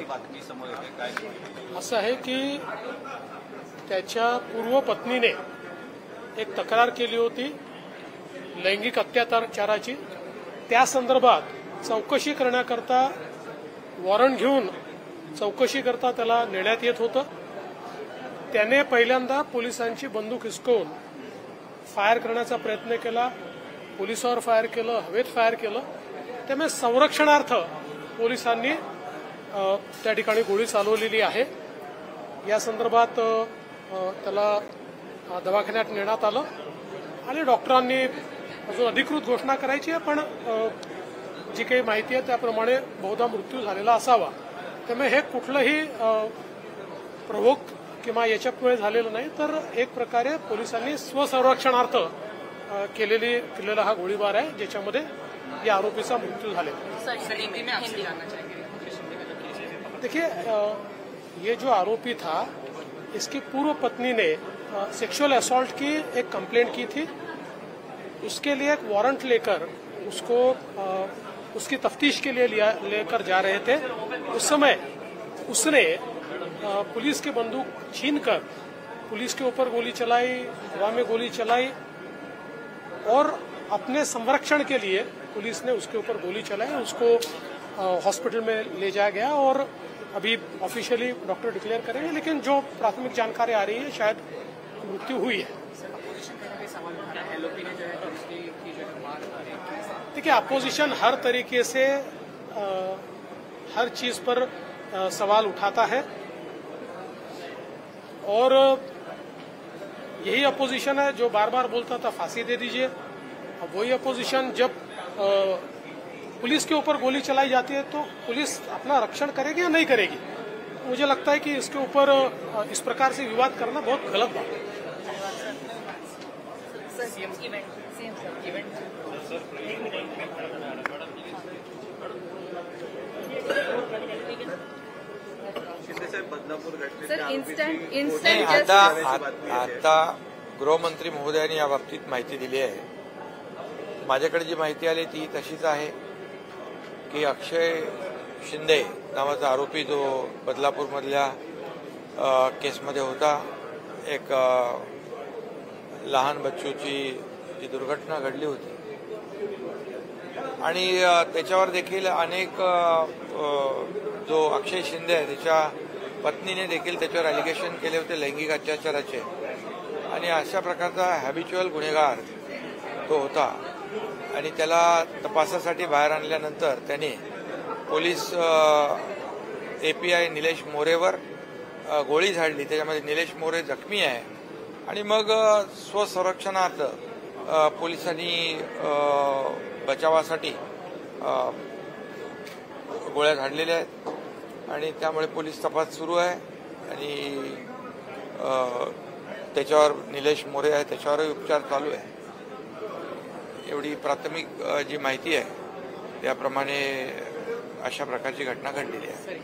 बातमी समोर येते काय? असं आहे की त्याच्या पूर्व पत्नीने एक तक्रार केली होती लैंगिक अत्याचाराची। त्या संदर्भात चौकशी करण्याकरता वॉरंट घेऊन चौकशी करता त्याला नेण्यात येत होतं। त्याने पहिल्यांदा पोलिसांची बंदूक हिसकवून फायर करण्याचा प्रयत्न केला, पोलिसावर फायर केलं, हवेत फायर केलं। त्यामुळे संरक्षणार्थ पोलिसांनी त्या ठिकाणी गोळी चालवलेली आहे। या संदर्भात त्याला दवाखान्यात नेण्यात आलं आणि डॉक्टरांनी अजून अधिकृत घोषणा करायची आहे, पण जी काही माहिती आहे त्याप्रमाणे बहुधा मृत्यू झालेला असावा। त्यामुळे हे कुठलंही प्रवोक किंवा याच्यामुळे झालेलं नाही, तर एक प्रकारे पोलिसांनी स्वसंरक्षणार्थ केलेला हा गोळीबार आहे, ज्याच्यामध्ये या आरोपीचा मृत्यू झालेला। देखिए, ये जो आरोपी था इसकी पूर्व पत्नी ने सेक्सुअल असॉल्ट की एक कंप्लेंट की थी। उसके लिए एक वारंट लेकर उसको उसकी तफ्तीश के लिए लेकर जा रहे थे। उस समय उसने पुलिस की बंदूक छीनकर पुलिस के ऊपर गोली चलाई, हवा में गोली चलाई और अपने संरक्षण के लिए पुलिस ने उसके ऊपर गोली चलाई। उसको हॉस्पिटल में ले जाया गया और अभी ऑफिशियली डॉक्टर डिक्लेयर करेंगे, लेकिन जो प्राथमिक जानकारी आ रही है शायद मृत्यु हुई है। देखिए, अपोजिशन हर तरीके से हर चीज पर सवाल उठाता है और यही अपोजिशन है जो बार बार बोलता था फांसी दे दीजिए। अब वही अपोजिशन जब पुलिस के ऊपर गोली चलाई जाती है तो पुलिस अपना रक्षण करेगी या नहीं करेगी। मुझे लगता है कि इसके ऊपर इस प्रकार से विवाद करना बहुत गलत बात है। आता गृहमंत्री महोदयांनी या बाबतीत माहिती दिली आहे। माझ्याकडे जी माहिती आली ती तशीच आहे की अक्षय शिंदे नावाचा आरोपी जो बदलापूरमधल्या केसमध्ये होता, एक लहान बच्चूची जी दुर्घटना घडली होती आणि त्याच्यावर देखील अनेक जो अक्षय शिंदे आहे त्याच्या पत्नीने देखील त्याच्यावर अलिगेशन केले होते लैंगिक अत्याचाराचे आणि अशा प्रकारचा हॅबिच्युअल गुन्हेगार तो होता आणि त्याला तपासासाठी बाहेर आणल्यानंतर त्याने पोलीस API निलेश मोरेवर गोळी झाडली। त्याच्यामध्ये निलेश मोरे जखमी आहे आणि मग स्वसंरक्षणार्थ पोलिसांनी बचावासाठी गोळ्या झाडलेल्या आहेत आणि त्यामुळे पोलीस तपास सुरू आहे आणि त्याच्यावर निलेश मोरे आहे त्याच्यावरही उपचार चालू आहे। एवढी प्राथमिक जी माहिती आहे त्याप्रमाणे अशा प्रकारची घटना घडलेली आहे।